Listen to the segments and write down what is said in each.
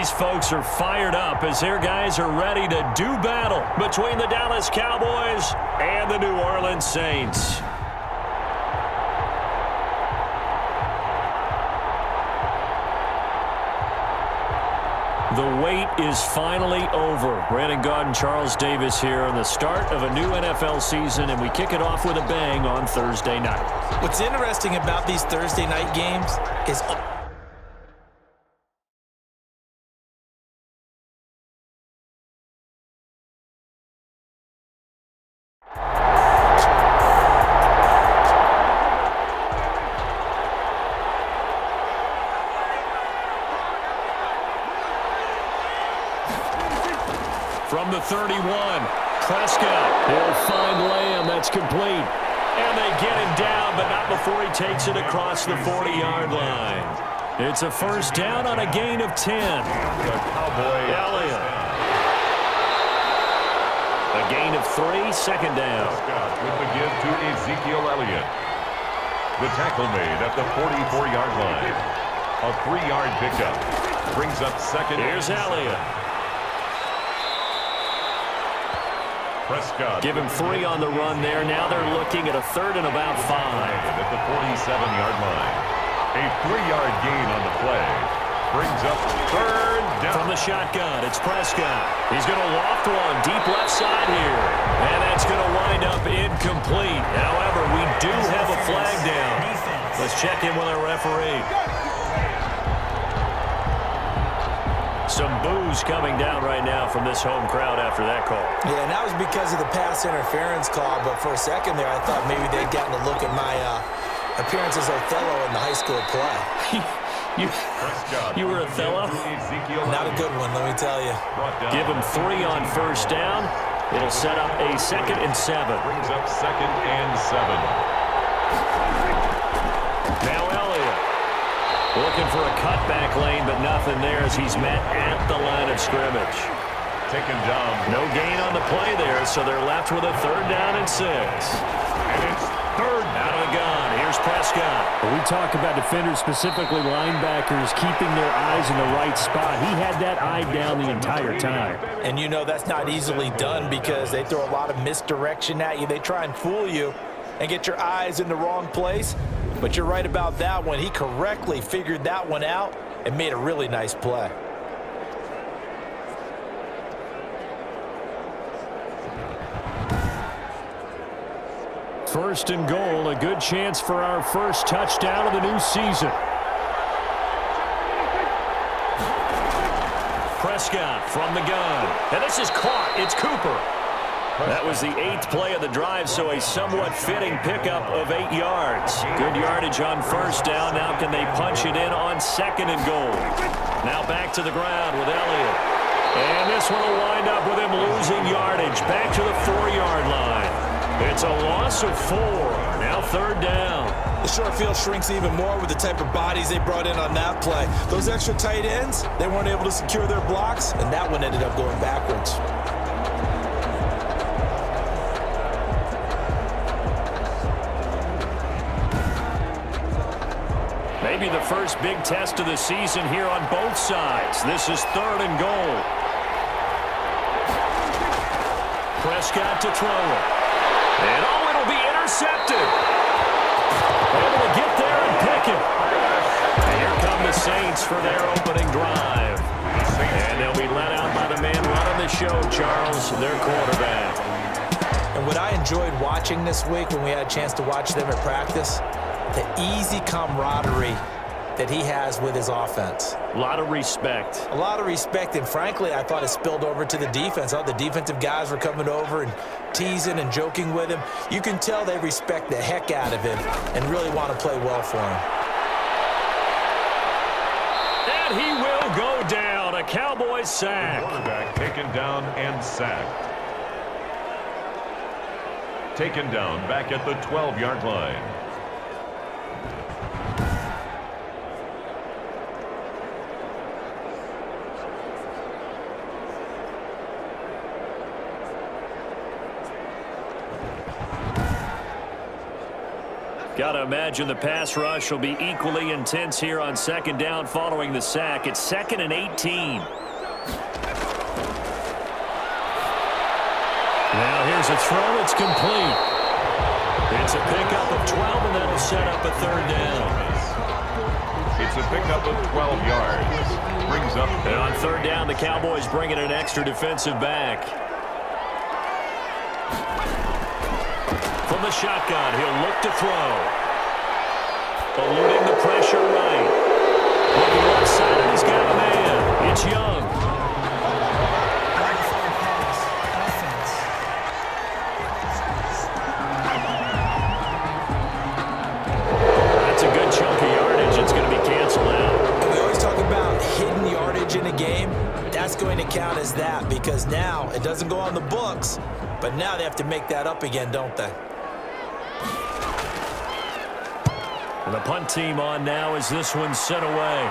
These folks are fired up as their guys are ready to do battle between the Dallas Cowboys and the New Orleans Saints. The wait is finally over. Brandon Gaudin and Charles Davis here on the start of a new NFL season, and we kick it off with a bang on Thursday night. What's interesting about these Thursday night games is from the 31, Prescott. He'll find Lamb. That's complete. And they get him down, but not before he takes it across the 40-yard line. It's a first down on a gain of 10. The Cowboy Elliott. A gain of 3, second down. Prescott with the give to Ezekiel Elliott. The tackle made at the 44-yard line. A 3-yard pickup. Brings up second. Here's Elliott. Prescott. Give him 3 on the run there. Now they're looking at a third and about 5. At the 47-yard line. A 3-yard gain on the play. Brings up third down. From the shotgun, it's Prescott. He's going to loft one deep left side here. And that's going to wind up incomplete. However, we do have a flag down. Let's check in with our referee. Some boos coming down right now from this home crowd after that call. Yeah, and that was because of the pass interference call. But for a second there, I thought maybe they'd gotten a look at my appearance as Othello in the high school play. you were Othello? Not a good one, let me tell you. Give him 3 on first down. It'll set up a 2nd and 7. Brings up 2nd and 7. Now Elliott. Looking for a cutback lane, but nothing there as he's met at the line of scrimmage. Taken down. No gain on the play there, so they're left with a 3rd down and 6. And it's third out of the gun. Here's Prescott. We talk about defenders, specifically linebackers, keeping their eyes in the right spot. He had that eye down the entire time. And you know that's not easily done because they throw a lot of misdirection at you. They try and fool you and get your eyes in the wrong place. But you're right about that one. He correctly figured that one out and made a really nice play. First and goal, a good chance for our first touchdown of the new season. Prescott from the gun. And this is caught. It's Cooper. That was the 8th play of the drive, so a somewhat fitting pickup of 8 yards. Good yardage on first down. Now can they punch it in on 2nd and goal? Now back to the ground with Elliott. And this one will wind up with him losing yardage. Back to the 4-yard line. It's a loss of 4. Now 3rd down. The short field shrinks even more with the type of bodies they brought in on that play. Those extra tight ends, they weren't able to secure their blocks, and that one ended up going backwards. Maybe the first big test of the season here on both sides. This is 3rd and goal. Prescott to throw it. And oh, it'll be intercepted. Able to get there and pick it. And here come the Saints for their opening drive. And they'll be let out by the man running the show, Charles, their quarterback. And what I enjoyed watching this week when we had a chance to watch them at practice, the easy camaraderie that he has with his offense. A lot of respect. A lot of respect, and frankly, I thought it spilled over to the defense. All the defensive guys were coming over and teasing and joking with him. You can tell they respect the heck out of him and really want to play well for him. And he will go down. A Cowboys sack. Quarterback taken down and sacked. Taken down back at the 12-yard line. Got to imagine the pass rush will be equally intense here on second down following the sack. It's 2nd and 18. Now here's a throw. It's complete. It's a pickup of 12, and that'll set up a third down. It's a pickup of 12 yards. Brings up. And on third down, the Cowboys bring in an extra defensive back. From the shotgun, he'll look to throw. Eluding the pressure right. Looking left side, and he's got a man. It's Young. That's a good chunk of yardage. It's going to be canceled out. We always talk about hidden yardage in a game. That's going to count as that because now it doesn't go on the books, but now they have to make that up again, don't they? And the punt team on now as this one's sent away.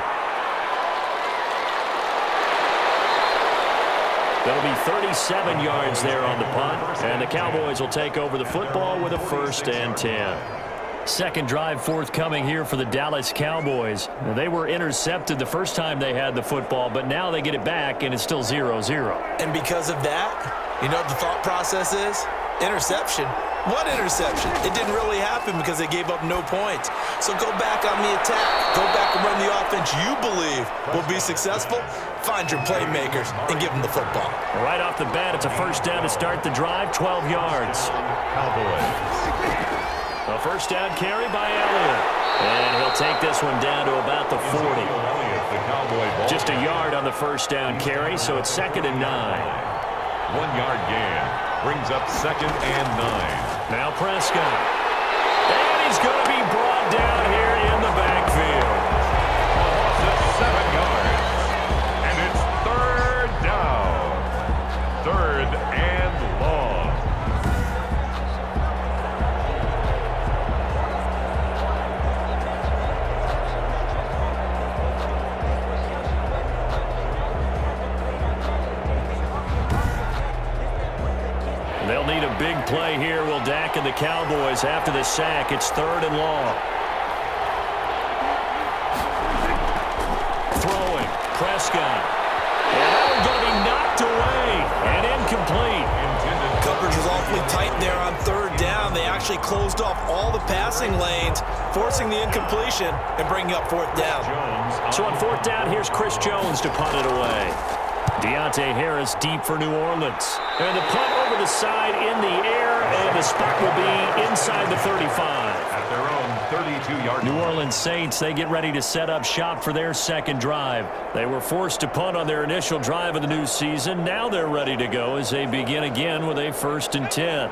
That'll be 37 yards there on the punt, and the Cowboys will take over the football with a 1st and 10. Second drive forthcoming here for the Dallas Cowboys. Now, they were intercepted the first time they had the football, but now they get it back, and it's still 0-0. And because of that, you know what the thought process is? Interception. What interception? It didn't really happen because they gave up no points. So go back on the attack. Go back and run the offense you believe will be successful. Find your playmakers and give them the football. Right off the bat, it's a first down to start the drive, 12 yards. Cowboys. A first down carry by Elliott. And he'll take this one down to about the 40. Just a yard on the first down carry, so it's 2nd and 9. 1 yard gain. Brings up 2nd and 9. Now Prescott. And he's going to be brought down here in the backfield. A loss of 7 yards. And it's 3rd down. 3rd and long. They'll need a big play here, will Dak and the Cowboys after the sack. It's 3rd and long. Throwing. Prescott. And that one's going to be knocked away and incomplete. Coverage was awfully tight there on 3rd down. They actually closed off all the passing lanes, forcing the incompletion and bringing up 4th down. So on 4th down, here's Chris Jones to punt it away. Deontay Harris deep for New Orleans. And the punt over the side in the air, and the spot will be inside the 35. At their own 32-yard line. New Orleans Saints, they get ready to set up shop for their second drive. They were forced to punt on their initial drive of the new season. Now they're ready to go as they begin again with a 1st and 10.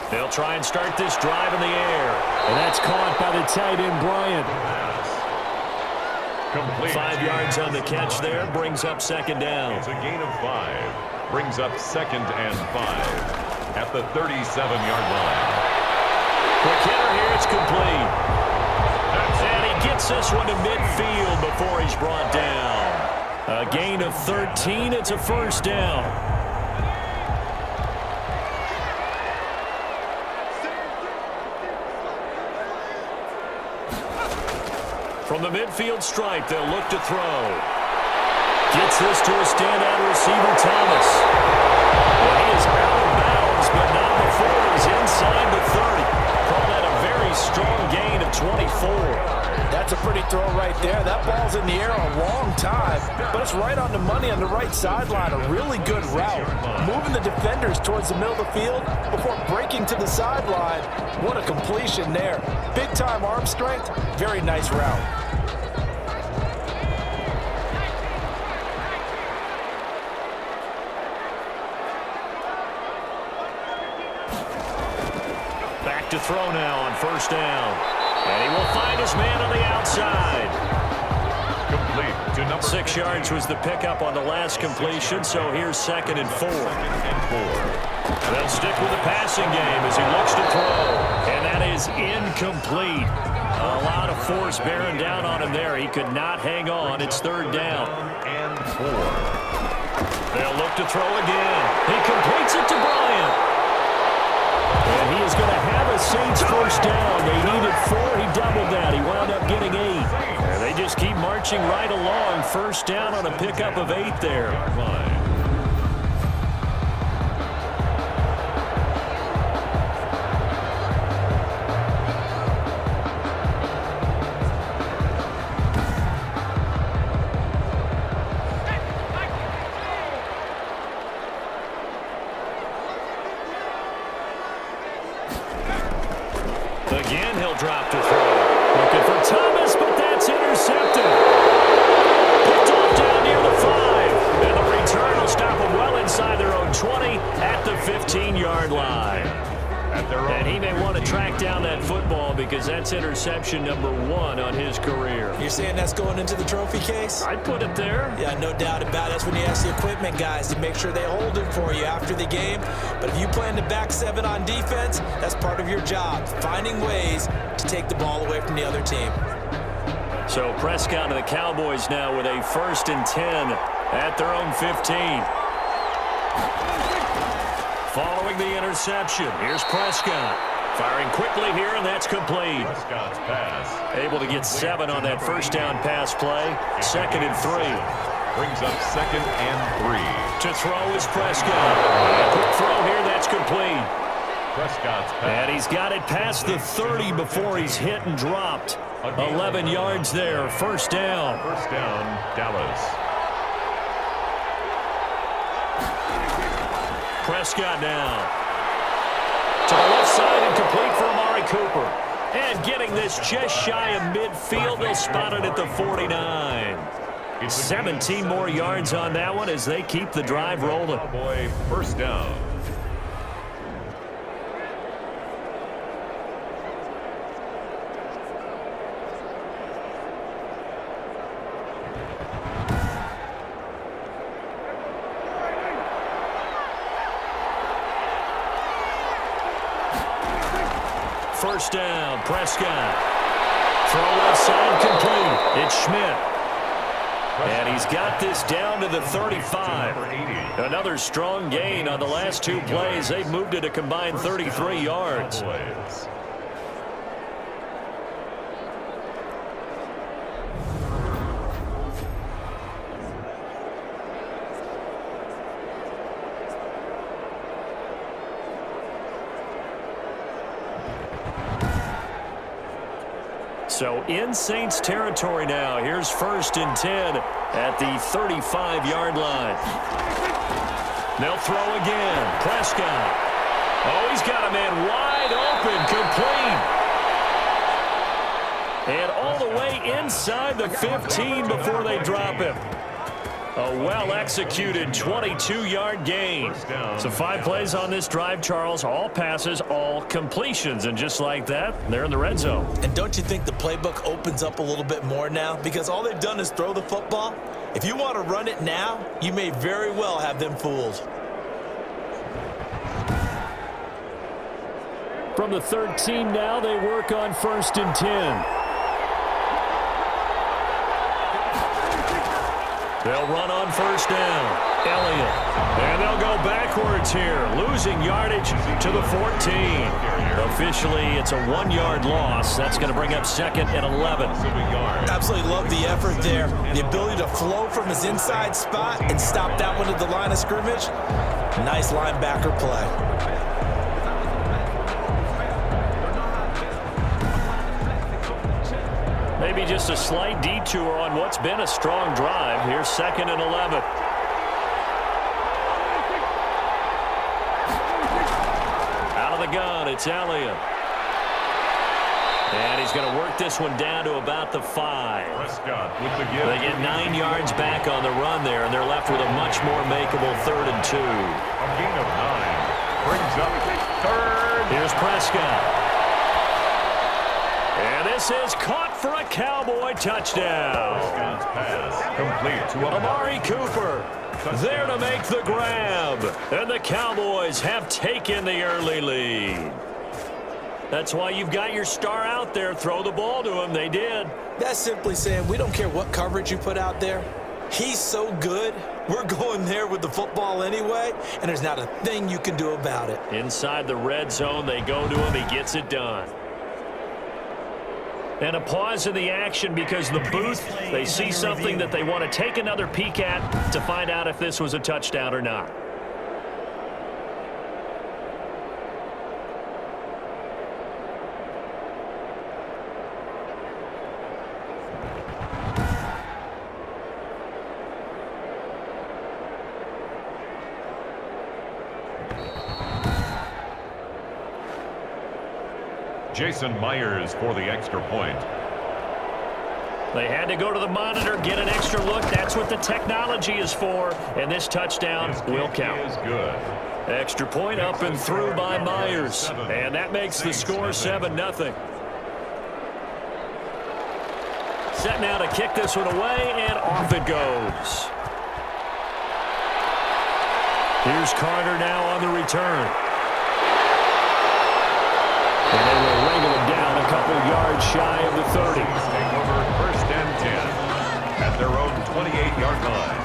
They'll try and start this drive in the air. And that's caught by the tight end, Bryant. Complete. 5 yards on the catch there. Brings up 2nd down. It's a gain of 5. Brings up 2nd and 5. At the 37-yard line. Quick hitter here. It's complete. And he gets this one to midfield before he's brought down. A gain of 13. It's a 1st down. From the midfield stripe, they'll look to throw. Gets this to a standout receiver, Thomas. Well, he is out of bounds, but not before he's inside the 30. Call that a very strong gain of 24. That's a pretty throw right there. That ball's in the air a long time, but it's right on the money on the right sideline. A really good route. Moving the defenders towards the middle of the field before breaking to the sideline. What a completion there. Big-time arm strength. Very nice route. Back to throw now on 1st down. And he will find his man on the outside. Complete to number 6 yards was the pickup on the last completion, so here's 2nd and 4. They'll stick with the passing game as he looks to throw. And that is incomplete. A lot of force bearing down on him there. He could not hang on. It's 3rd down. And 4. They'll look to throw again. He completes it to Bryant. And he is going to have a Saints first down. They needed 4. He doubled that. He wound up getting 8. And they just keep marching right along. First down on a pickup of 8 there. Again, he'll drop to throw. Looking for Thomas, but that's intercepted. Picked off down near the 5. And the return will stop them well inside their own 20 at the 15-yard line. And he may want to track down that football because that's interception number 1 on his career. You're saying that's going into the trophy case? I'd put it there. Yeah, no doubt about it. That's when you ask the equipment guys to make sure they hold it for you after the game. But if you plan to back 7 on defense, that's part of your job, finding ways to take the ball away from the other team. So Prescott and the Cowboys now with a 1st and 10 at their own 15. Following the interception, here's Prescott. Firing quickly here, and that's complete. Prescott's pass. Able to get 7 on that first down pass play. 2nd and 3. Brings up 2nd and 3. To throw is Prescott. A quick throw here, that's complete. Prescott's pass. And he's got it past the 30 before he's hit and dropped. 11 yards there, first down. First down, Dallas. Prescott now. To the left side and complete for Amari Cooper. And getting this just shy of midfield, they'll spot it at the 49. 17 more yards on that one as they keep the drive rolling. Cowboy, first down. First down, Prescott. Throw left side complete. It's Schmidt. And he's got this down to the 35. Another strong gain on the last 2 plays. They've moved it a combined 33 yards. So in Saints territory now. Here's 1st and 10 at the 35-yard line. They'll throw again. Prescott. Oh, he's got a man wide open, complete. And all the way inside the 15 before they drop him. A well-executed 22-yard gain. So 5 plays on this drive, Charles. All passes, all completions. And just like that, they're in the red zone. And don't you think the playbook opens up a little bit more now? Because all they've done is throw the football. If you want to run it now, you may very well have them fooled. From the 13 now, they work on 1st and 10. They'll run on first down. Elliott. And they'll go backwards here, losing yardage to the 14. Officially, it's a 1-yard loss. That's going to bring up 2nd and 11. Absolutely love the effort there. The ability to flow from his inside spot and stop that one at the line of scrimmage. Nice linebacker play. Maybe just a slight detour on what's been a strong drive. Here's 2nd and 11. Out of the gun, it's Elliott. And he's going to work this one down to about the 5. Prescott with the give. They get 9 yards back on the run there, and they're left with a much more makeable 3rd and 2. A gain of 9. Brings up 3rd. Here's Prescott. And this is caught for a Cowboy touchdown. Prescott's pass complete to Amari Cooper there to make the grab. And the Cowboys have taken the early lead. That's why you've got your star out there. Throw the ball to him. They did. That's simply saying we don't care what coverage you put out there. He's so good. We're going there with the football anyway, and there's not a thing you can do about it. Inside the red zone, they go to him. He gets it done. And a pause in the action because the booth, they see something that they want to take another peek at to find out if this was a touchdown or not. Jason Myers for the extra point. They had to go to the monitor, get an extra look. That's what the technology is for. And this touchdown will count. Is good. Extra point up and through by Myers. And that makes the score 7-0. Set now to kick this one away, and off it goes. Here's Carter now on the return. And they will wrangle him down a couple yards shy of the 30. Take over 1st and 10 at their own 28-yard line.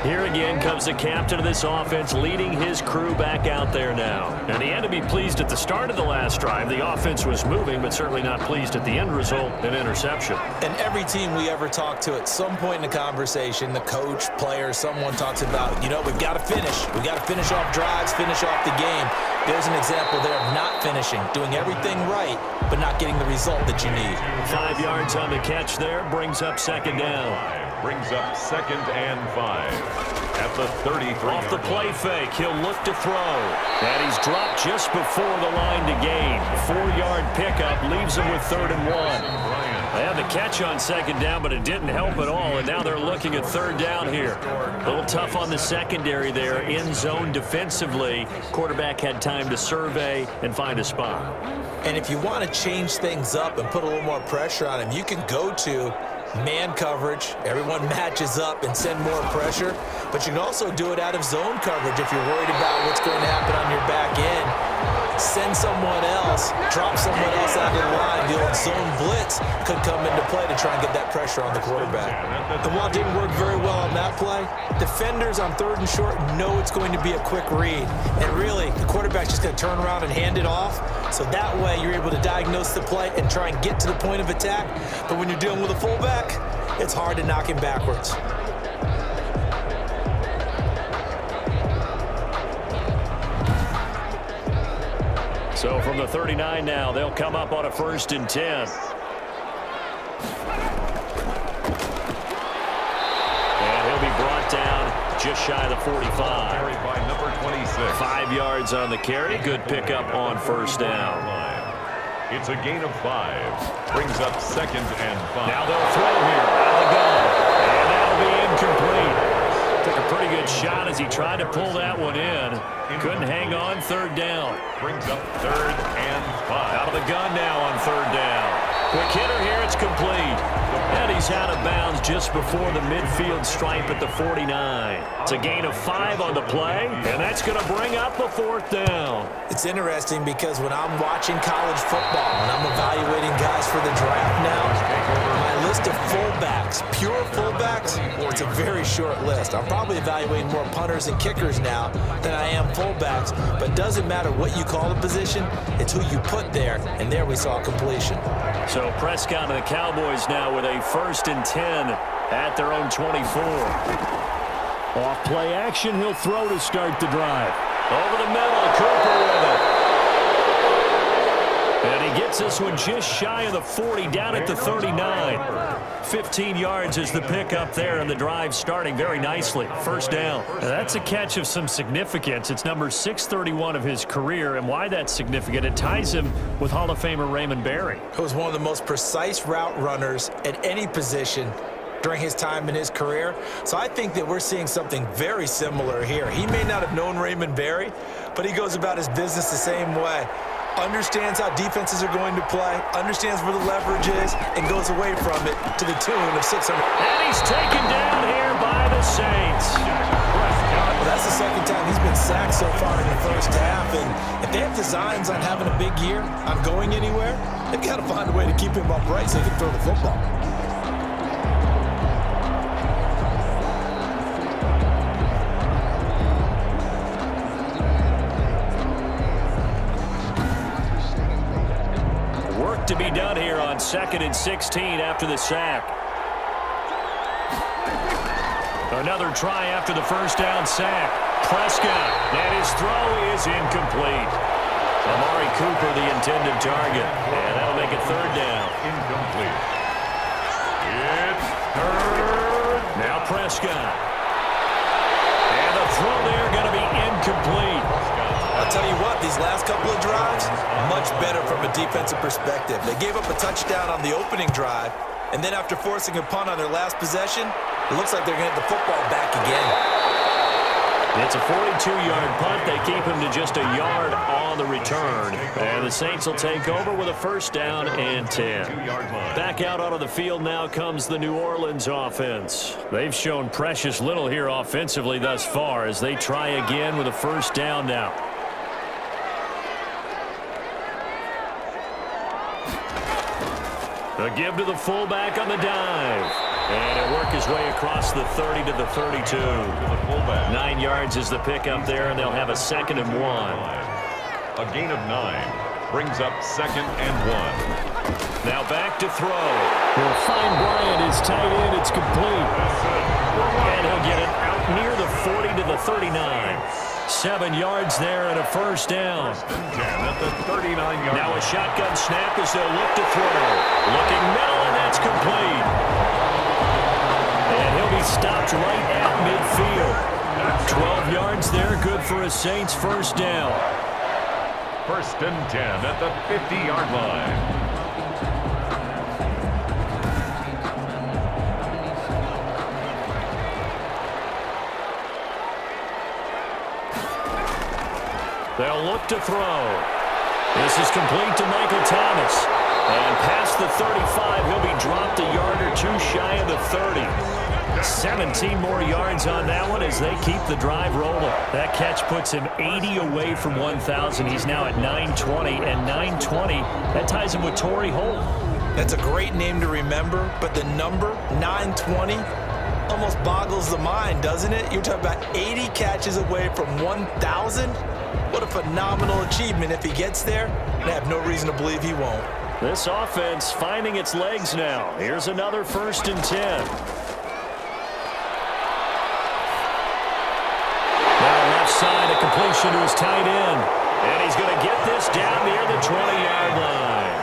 Here again comes the captain of this offense, leading his crew back out there now. And he had to be pleased at the start of the last drive. The offense was moving, but certainly not pleased at the end result, an interception. And every team we ever talk to, at some point in the conversation, the coach, player, someone talks about, we've got to finish. We've got to finish off drives, finish off the game. There's an example there of not finishing, doing everything right, but not getting the result that you need. 5 yards on the catch there, brings up 2nd down. Brings up 2nd and 5 at the 33. Off the play fake, he'll look to throw. And he's dropped just before the line to gain. 4-yard pickup leaves him with 3rd and 1. They had the catch on 2nd down, but it didn't help at all, and now they're looking at 3rd down here. A little tough on the secondary there, in zone defensively. Quarterback had time to survey and find a spot. And if you want to change things up and put a little more pressure on him, you can go to man coverage. Everyone matches up and send more pressure. But you can also do it out of zone coverage if you're worried about what's going to happen on your back end. Send someone else, drop someone else out of the line. The old zone blitz could come into play to try and get that pressure on the quarterback. And while it didn't work very well on that play, defenders on 3rd and short know it's going to be a quick read. And really, the quarterback's just going to turn around and hand it off. So that way, you're able to diagnose the play and try and get to the point of attack. But when you're dealing with a fullback, it's hard to knock him backwards. So from the 39 now, they'll come up on a 1st and 10. And he'll be brought down just shy of the 45. Carried by number 26. 5 yards on the carry. Good pickup on 1st down. It's a gain of 5. Brings up 2nd and 5. Now they'll throw here out of the gun. And that'll be incomplete. Took a pretty good shot as he tried to pull that one in. Couldn't hang on. 3rd down. Brings up 3rd and 5. Out of the gun now on 3rd down. Quick hitter here. It's complete. And he's out of bounds just before the midfield stripe at the 49. It's a gain of 5 on the play, and that's going to bring up a 4th down. It's interesting because when I'm watching college football and I'm evaluating guys for the draft now, my list of fullbacks, pure fullbacks, it's a very short list. I'm probably evaluating more punters and kickers now than I am fullbacks, but it doesn't matter what you call the position, it's who you put there, and there we saw completion. So Prescott and the Cowboys now with a 1st and 10 at their own 24. Off play action, he'll throw to start the drive. Over the middle, Cooper with it. And he gets this one just shy of the 40, down at the 39. 15 yards is the pickup there, and the drive starting very nicely. 1st down. Now that's a catch of some significance. It's number 631 of his career, and why that's significant, it ties him with Hall of Famer Raymond Berry. He was one of the most precise route runners at any position during his time in his career. So I think that we're seeing something very similar here. He may not have known Raymond Berry, but he goes about his business the same way. Understands how defenses are going to play, understands where the leverage is, and goes away from it to the tune of 600. And he's taken down here by the Saints. Well, that's the 2nd time he's been sacked so far in the 1st half, and if they have designs on having a big year, on going anywhere, they've got to find a way to keep him upright so he can throw the football. to be done here on 2nd and 16 after the sack. Another try after the first down sack. Prescott, and his throw is incomplete. Amari Cooper, the intended target, and that'll make it 3rd down. Incomplete. It's 3rd. Now Prescott. And the throw there going to be incomplete. I'll tell you what, these last couple of drives, much better from a defensive perspective. They gave up a touchdown on the opening drive, and then after forcing a punt on their last possession, it looks like they're going to get the football back again. It's a 42-yard punt. They keep him to just a yard on the return. And the Saints will take over with a 1st down and 10. Back out onto the field now comes the New Orleans offense. They've shown precious little here offensively thus far as they try again with a 1st down now. A give to the fullback on the dive. And he'll work his way across the 30 to the 32. 9 yards is the pickup there, and they'll have a 2nd and 1. A gain of 9 brings up 2nd and 1. Now back to throw. Will find Bryant, his tight end. It's complete. And he'll get it out near the 40 to the 39. 7 yards there and a 1st down. 1st and 10 at the 39-yard line. Now a shotgun snap as they'll look to throw. Looking middle, and that's complete. And he'll be stopped right at midfield. 12 yards there, good for a Saints 1st down. 1st and 10 at the 50-yard line. They'll look to throw. This is complete to Michael Thomas. And past the 35, he'll be dropped a yard or 2 shy of the 30. 17 more yards on that one as they keep the drive rolling. That catch puts him 80 away from 1,000. He's now at 920, and 920, that ties him with Torrey Holt. That's a great name to remember, but the number, 920, almost boggles the mind, doesn't it? You're talking about 80 catches away from 1,000? What a phenomenal achievement if he gets there, and I have no reason to believe he won't. This offense finding its legs now. Here's another 1st and 10. Now left side, a completion to his tight end. And he's going to get this down near the 20-yard line.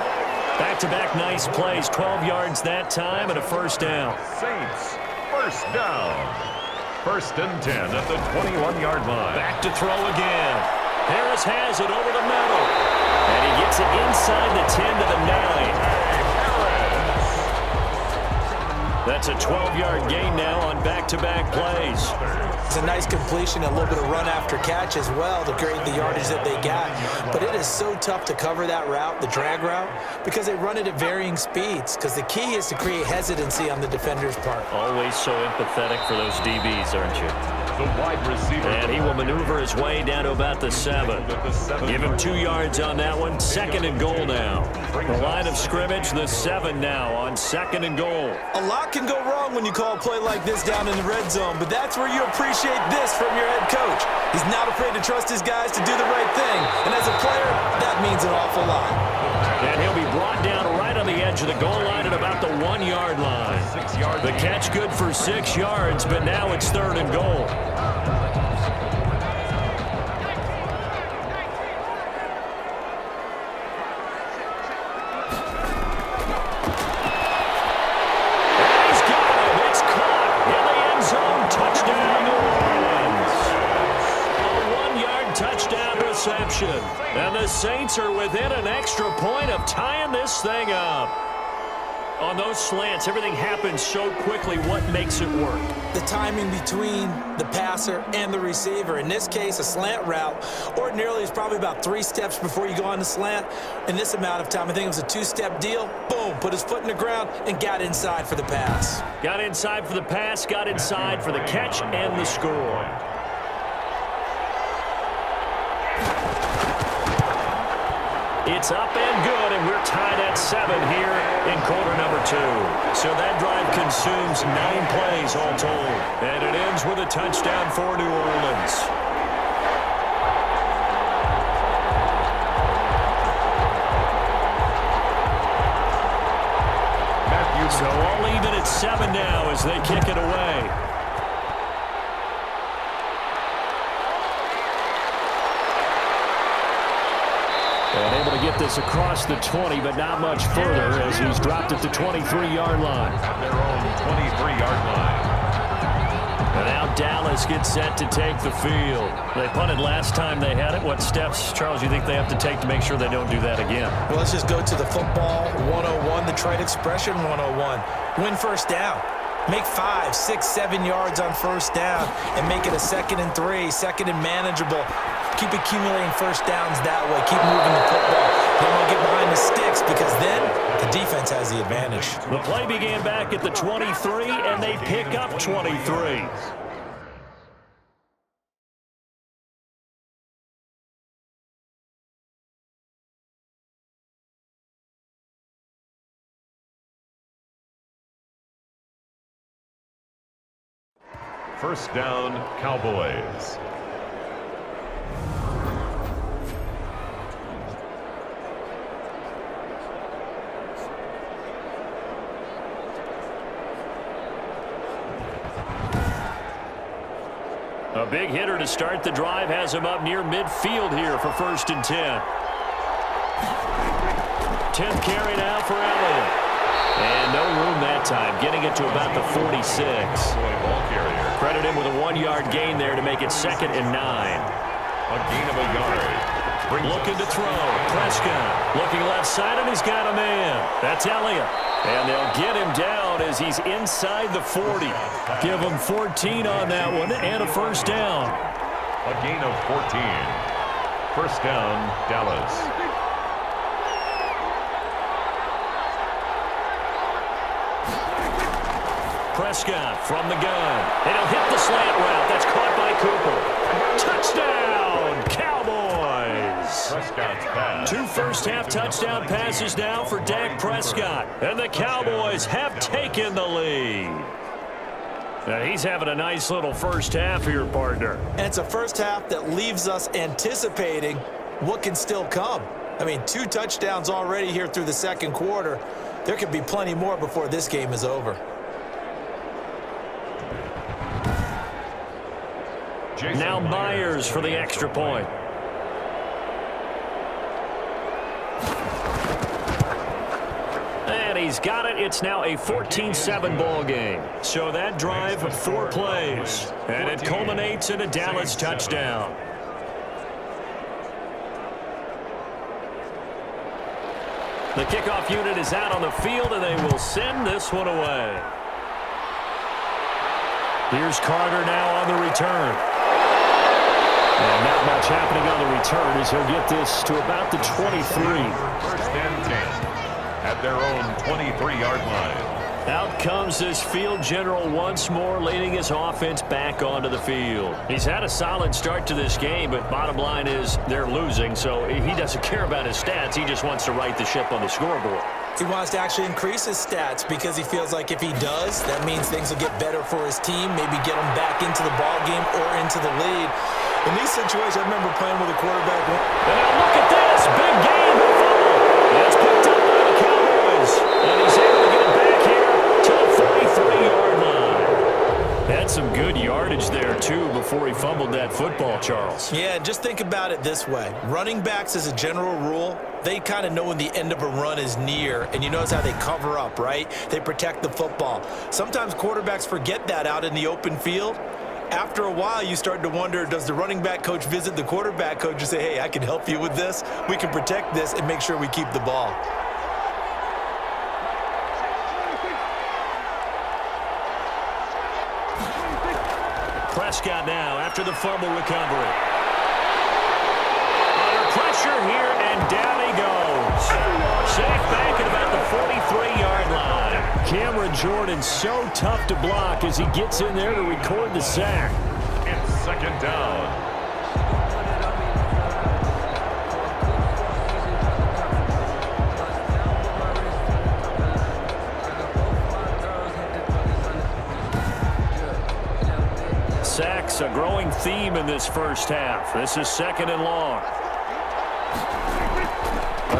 Back-to-back nice plays, 12 yards that time and a 1st down. Saints, 1st down. 1st and 10 at the 21-yard line. Back to throw again. Harris has it over the middle. And he gets it inside the 10 to the 9. That's a 12-yard gain now on back-to-back plays. It's a nice completion, a little bit of run after catch as well to create the yardage that they got. But it is so tough to cover that route, the drag route, because they run it at varying speeds. Because the key is to create hesitancy on the defender's part. Always so empathetic for those DBs, aren't you? The wide receiver. And he will maneuver his way down to about the 7. Give him 2 yards on that one. 2nd and goal now. The line of scrimmage, the 7 now on 2nd and goal. A lot can go wrong when you call a play like this down in the red zone, but that's where you appreciate this from your head coach. He's not afraid to trust his guys to do the right thing, and as a player, that means an awful lot. And he'll be brought down right on the edge of the goal line at about the 1-yard line. 6 yards. The catch good for 6 yards, but now it's 3rd and goal. And the Saints are within an extra point of tying this thing up. On those slants, everything happens so quickly. What makes it work? The timing between the passer and the receiver. In this case, a slant route ordinarily is probably about 3 steps before you go on the slant. In this amount of time, I think it was a 2-step deal. Boom, put his foot in the ground and got inside for the pass. Got inside for the pass, got inside for the catch and the score. It's up and good, and we're tied at 7 here in quarter number 2. So that drive consumes 9 plays all told. And it ends with a touchdown for New Orleans. So all even at 7 now as they kick it away. And able to get this across the 20, but not much further as he's dropped it to 23-yard line. Their own 23-yard line. And now Dallas gets set to take the field. They punted last time they had it. What steps, Charles, you think they have to take to make sure they don't do that again? Well, let's just go to the football 101, the trade expression 101. Win first down. Make 5, 6, 7 yards on first down and make it a 2nd and 3, 2nd and manageable. Keep accumulating first downs that way. Keep moving the football. Then we'll get behind the sticks because then the defense has the advantage. The play began back at the 23, and they pick up 23. First down, Cowboys. A big hitter to start the drive has him up near midfield here for 1st and 10. 10th carry now for Elliott. And no room that time, getting it to about the 46. Ball carrier. Credit him with a 1-yard gain there to make it 2nd and 9. A gain of a yard. Looking to throw. Prescott looking left side, and he's got a man. That's Elliott. And they'll get him down as he's inside the 40. Give him 14 on that one and a first down. A gain of 14. First down, Dallas. Prescott from the gun. And he'll hit the slant route. That's caught by Cooper. Touchdown, Cowboys. Prescott's pass. 2 first-half touchdown passes now for Dak Prescott. And the Cowboys have taken the lead. Now he's having a nice little first half here, partner. And it's a first half that leaves us anticipating what can still come. I mean, 2 touchdowns already here through the 2nd quarter. There could be plenty more before this game is over. Now Myers for the extra point. And he's got it. It's now a 14-7 ball game. So that drive of 4 plays. And it culminates in a Dallas touchdown. The kickoff unit is out on the field, and they will send this one away. Here's Carter now on the return. And not much happening on the return as he'll get this to about the 23. First and 10 at their own 23-yard line. Out comes this field general once more, leading his offense back onto the field. He's had a solid start to this game, but bottom line is they're losing, so he doesn't care about his stats. He just wants to right the ship on the scoreboard. He wants to actually increase his stats because he feels like if he does, that means things will get better for his team, maybe get him back into the ball game or into the lead. In these situations, I remember playing with a quarterback. And now look at this. Big game. That's picked up by the Cowboys. And he's able to get it back here to the 43-yard line. Had some good yardage there, too, before he fumbled that football, Charles. Yeah, just think about it this way. Running backs, as a general rule, they kind of know when the end of a run is near, and you notice how they cover up, right? They protect the football. Sometimes quarterbacks forget that out in the open field. After a while, you start to wonder, does the running back coach visit the quarterback coach and say, hey, I can help you with this, we can protect this, and make sure we keep the ball. Prescott now after the fumble recovery. Under pressure here, and down he goes. Safe back at about the 43-yard line. Cameron Jordan so tough to block as he gets in there to record the sack. It's 2nd down. Sacks, a growing theme in this first half. This is 2nd and long.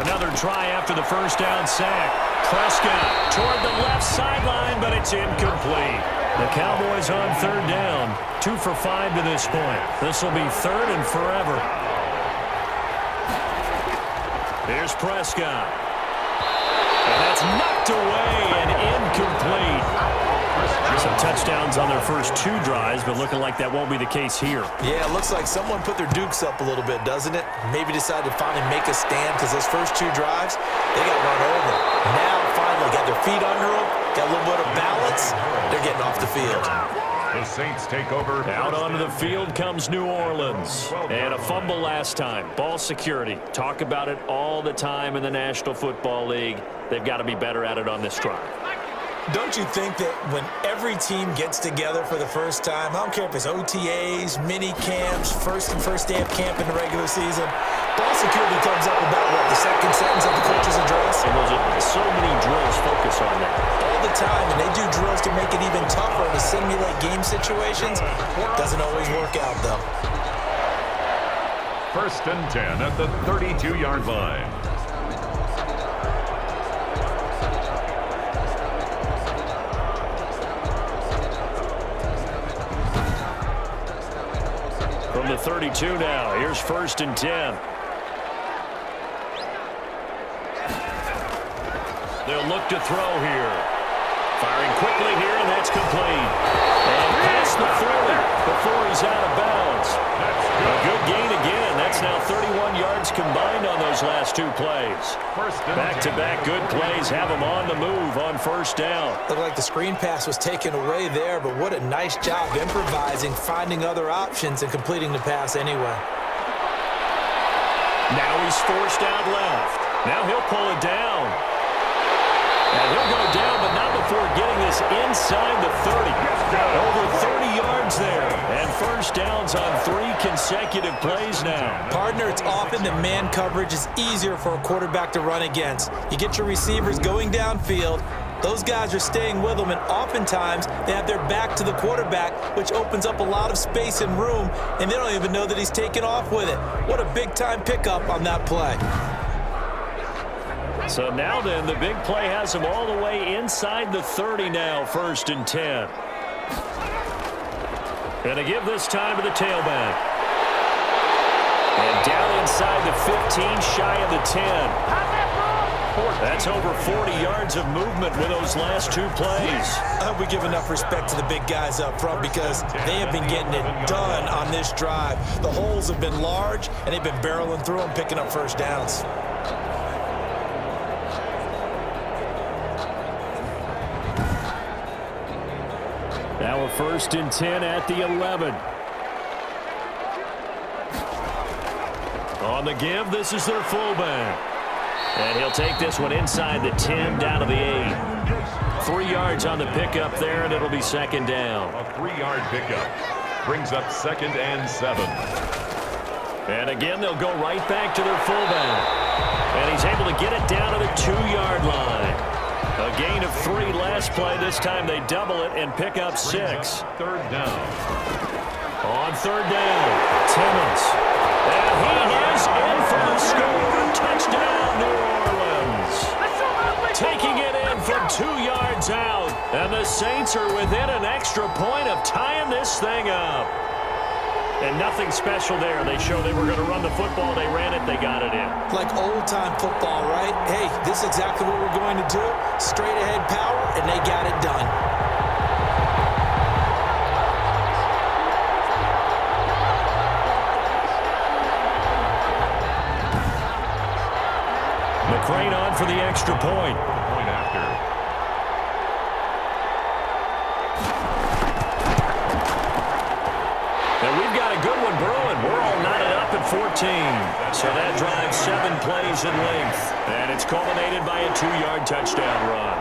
Another try after the first down sack. Prescott toward the left sideline, but it's incomplete. The Cowboys on third down. 2 for 5 to this point. This will be third and forever. Here's Prescott. And that's knocked away and incomplete. Some touchdowns on their first 2 drives, but looking like that won't be the case here. Yeah, it looks like someone put their dukes up a little bit, doesn't it? Maybe decided to finally make a stand because those first 2 drives, they got run over. Now, finally, got their feet under them, got a little bit of balance. They're getting off the field. The Saints take over. Out onto the field comes New Orleans. And a fumble last time. Ball security. Talk about it all the time in the National Football League. They've got to be better at it on this drive. Don't you think that when every team gets together for the first time, I don't care if it's OTAs, mini camps, first day of camp in the regular season, ball security comes up about, what, the second sentence of the coach's address? And so many drills focus on that. All the time, and they do drills to make it even tougher to simulate game situations. Doesn't always work out, though. First and 10 at the 32-yard line. From the 32 now, here's first and 10. They'll look to throw here. Firing quickly here, and that's complete. And past the 40 before he's out of bounds. A good gain again. That's now 31 yards combined on those last 2 plays. Back-to-back good plays have them on the move on first down. Looked like the screen pass was taken away there, but what a nice job improvising, finding other options, and completing the pass anyway. Now he's forced out left. Now he'll pull it down. And he'll go down, but not before getting this inside the 30. Over 30 yards there. And first downs on 3 consecutive plays now. Partner, it's often that man coverage is easier for a quarterback to run against. You get your receivers going downfield. Those guys are staying with them, and oftentimes they have their back to the quarterback, which opens up a lot of space and room, and they don't even know that he's taken off with it. What a big-time pickup on that play. So now then, the big play has him all the way inside the 30 now, first and 10. Going to give this time to the tailback. And down inside the 15, shy of the 10. That's over 40 yards of movement with those last 2 plays. I hope we give enough respect to the big guys up front because they have been getting it done on this drive. The holes have been large, and they've been barreling through them, picking up first downs. Now a first and 10 at the 11. On the give, this is their fullback. And he'll take this one inside the 10, down to the 8. 3 yards on the pickup there, and it'll be second down. A 3-yard pickup brings up second and 7. And again, they'll go right back to their fullback. And he's able to get it down to the 2-yard line. A gain of 3 last play. This time they double it and pick up 6. Third down. On third down, Timmons. And he is in for the score. Touchdown, New Orleans. Taking it in from 2 yards out. And the Saints are within an extra point of tying this thing up. And nothing special there. They showed they were going to run the football. They ran it. They got it in. Like old-time football, right? Hey, this is exactly what we're going to do. Straight-ahead power, and they got it done. McCrane on for the extra point. Point after. And we've got a good one brewing. We're all knotted up at 14. So that drives 7 plays in length. And it's culminated by a 2-yard touchdown run.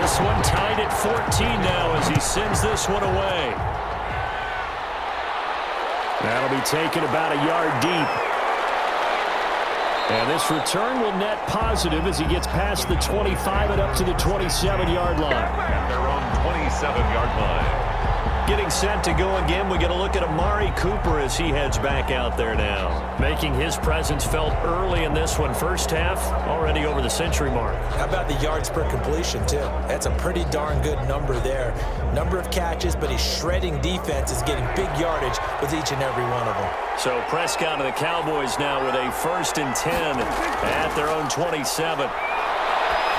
This one tied at 14 now as he sends this one away. That'll be taken about a yard deep. And this return will net positive as he gets past the 25 and up to the 27-yard line. At their own 27-yard line. Getting set to go again, we get a look at Amari Cooper as he heads back out there now. Making his presence felt early in this one. First half, already over the century mark. How about the yards per completion, too? That's a pretty darn good number there. Number of catches, but his shredding defense is getting big yardage with each and every one of them. So Prescott and the Cowboys now with a 1st and 10 at their own 27.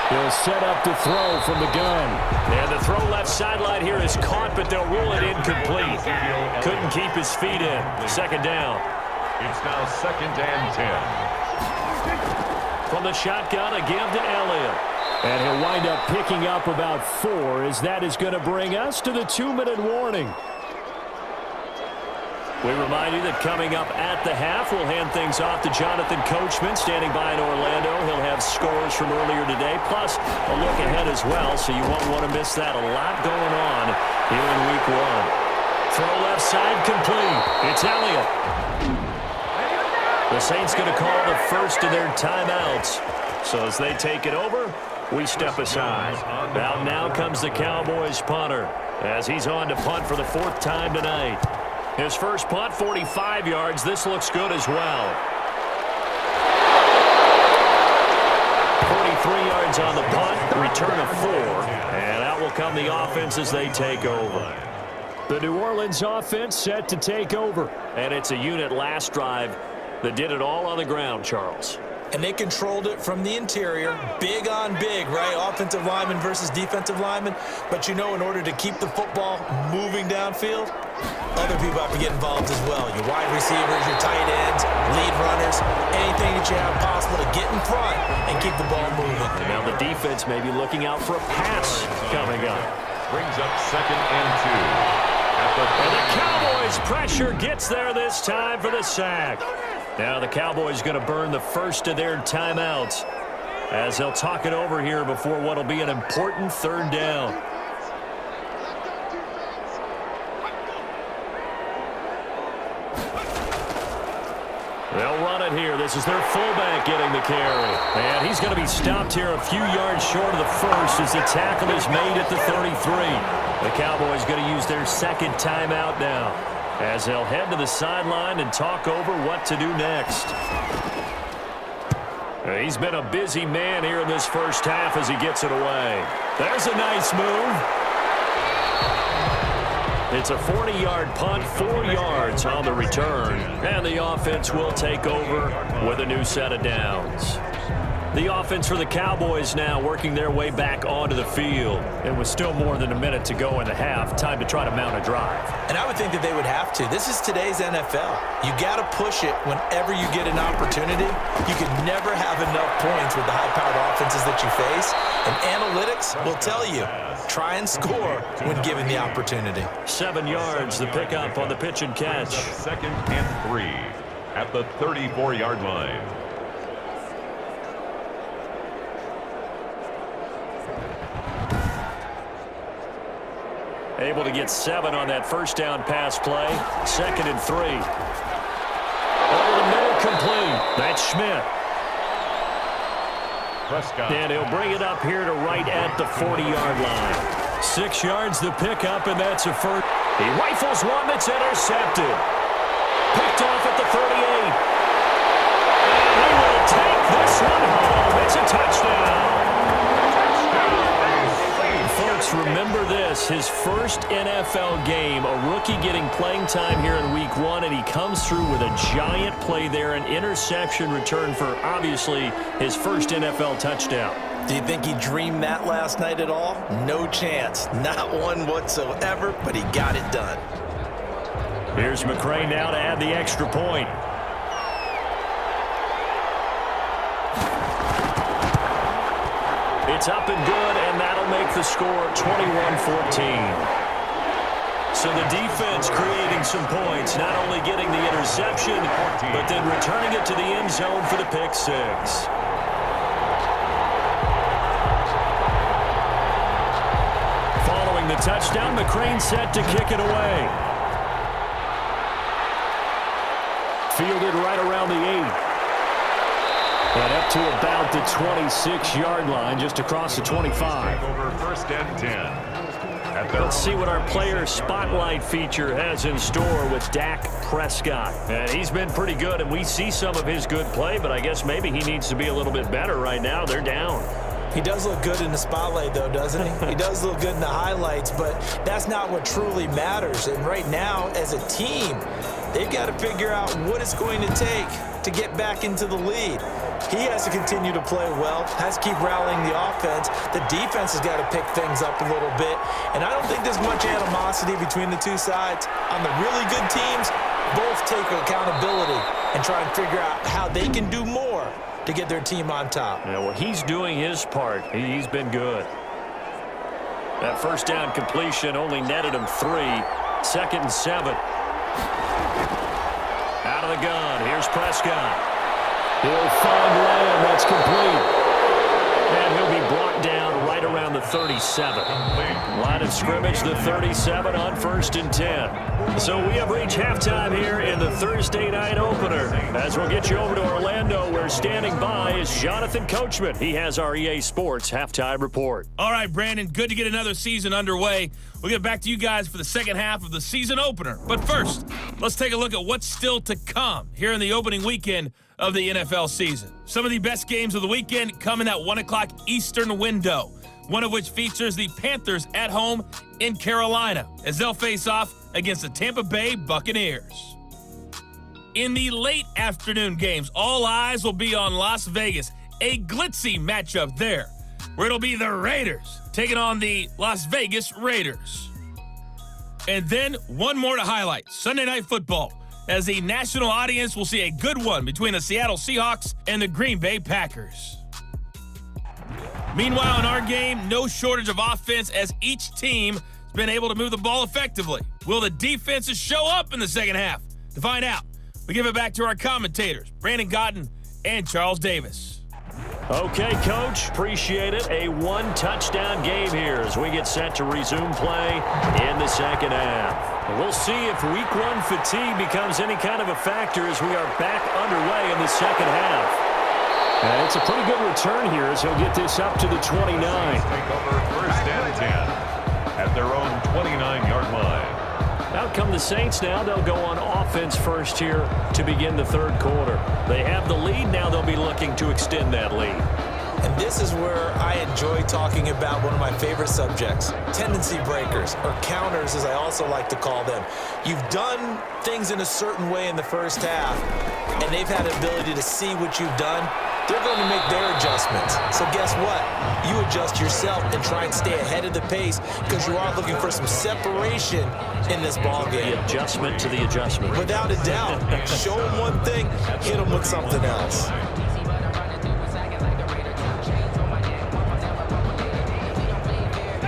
He'll set up to throw from the gun. And the throw left sideline here is caught, but they'll rule it incomplete. Couldn't keep his feet in. 2nd down. It's now 2nd and 10. From the shotgun, a give to Elliott. And he'll wind up picking up about 4 as that is going to bring us to the 2-minute warning. We remind you that coming up at the half, we'll hand things off to Jonathan Coachman standing by in Orlando. He'll have scores from earlier today, plus a look ahead as well, so you won't want to miss that. A lot going on here in Week 1. Throw left side complete. It's Elliott. The Saints going to call the first of their timeouts. So as they take it over, we step aside. Now comes the Cowboys punter as he's on to punt for the 4th time tonight. His first punt, 45 yards. This looks good as well. 43 yards on the punt, return of 4. And out will come the offense as they take over. The New Orleans offense set to take over. And it's a unit last drive that did it all on the ground, Charles. And they controlled it from the interior. Big on big, right? Offensive lineman versus defensive lineman. But you know, in order to keep the football moving downfield, other people have to get involved as well. Your wide receivers, your tight ends, lead runners, anything that you have possible to get in front and keep the ball moving. Now the defense may be looking out for a pass coming up. Brings up 2nd and 2. And the Cowboys pressure gets there this time for the sack. Now the Cowboys going to burn the first of their timeouts as they'll talk it over here before what will be an important 3rd down. They'll run it here. This is their fullback getting the carry. And he's going to be stopped here a few yards short of the first as the tackle is made at the 33. The Cowboys going to use their 2nd timeout now as they'll head to the sideline and talk over what to do next. He's been a busy man here in this first half as he gets it away. There's a nice move. It's a 40-yard punt, 4 yards on the return. And the offense will take over with a new set of downs. The offense for the Cowboys now working their way back onto the field. And with still more than a minute to go in the half, time to try to mount a drive. And I would think that they would have to. This is today's NFL. You got to push it whenever you get an opportunity. You can never have enough points with the high-powered offenses that you face. And analytics will tell you, try and score when given the opportunity. 7 yards, the pickup on the pitch and catch. 2nd and 3 at the 34-yard line. Able to get 7 on that first down pass play. 2nd and 3. Over the middle, complete. That's Schmidt. Prescott. And he'll bring it up here to right at the 40-yard line. 6 yards the pickup, and that's a first. He rifles one that's intercepted. Picked off at the 38. And he will take this one home. It's a touchdown. Folks, remember this, his first NFL game, a rookie getting playing time here in Week 1, and he comes through with a giant play there, an interception return for, obviously, his first NFL touchdown. Do you think he dreamed that last night at all? No chance. Not one whatsoever, but he got it done. Here's McCray now to add the extra point. It's up and good, and that'll make the score 21-14. So the defense creating some points, not only getting the interception, but then returning it to the end zone for the pick 6. Following the touchdown, McCray set to kick it away. Fielded right around the 8. And up to about the 26-yard line, just across the 25. Over 1st and 10 at their Let's see what our player spotlight feature has in store with Dak Prescott. And he's been pretty good, and we see some of his good play, but I guess maybe he needs to be a little bit better right now. They're down. He does look good in the spotlight, though, doesn't he? He does look good in the highlights, but that's not what truly matters. And right now, as a team, they've got to figure out what it's going to take to get back into the lead. He has to continue to play well, has to keep rallying the offense. The defense has got to pick things up a little bit. And I don't think there's much animosity between the two sides. On the really good teams, both take accountability and try and figure out how they can do more to get their team on top. Yeah, well, he's doing his part. He's been good. That first down completion only netted him 3. 2nd and 7. Out of the gun. Here's Prescott. He'll find Lamb. That's complete. And he'll be brought down right around the 37. Line of scrimmage, the 37 on 1st and 10. So we have reached halftime here in the Thursday night opener. As we'll get you over to Orlando, where standing by is Jonathan Coachman. He has our EA Sports halftime report. All right, Brandon, good to get another season underway. We'll get back to you guys for the second half of the season opener. But first, let's take a look at what's still to come here in the opening weekend of the NFL season. Some of the best games of the weekend come in that 1 o'clock Eastern window, one of which features the Panthers at home in Carolina as they'll face off against the Tampa Bay Buccaneers. In the late afternoon games, all eyes will be on Las Vegas, a glitzy matchup there, where it'll be the Raiders taking on the Las Vegas Raiders. And then one more to highlight, Sunday Night Football, as the national audience will see a good one between the Seattle Seahawks and the Green Bay Packers. Meanwhile, in our game, no shortage of offense as each team has been able to move the ball effectively. Will the defenses show up in the second half? To find out, we give it back to our commentators, Brandon Gaudin and Charles Davis. Okay, Coach, appreciate it. A one-touchdown game here as we get set to resume play in the second half. We'll see if week 1 fatigue becomes any kind of a factor as we are back underway in the second half. And it's a pretty good return here as he'll get this up to the 29. take over 1st and 10 at their own 29-yard line. Out come the Saints now. They'll go on offense first here to begin the third quarter. They have the lead. Now they'll be looking to extend that lead. And this is where I enjoy talking about one of my favorite subjects, tendency breakers, or counters as I also like to call them. You've done things in a certain way in the first half, and they've had the ability to see what you've done. They're going to make their adjustments. So guess what? You adjust yourself and try and stay ahead of the pace because you are looking for some separation in this ballgame. The adjustment to the adjustment. Without a doubt. Show them one thing, hit them with something else.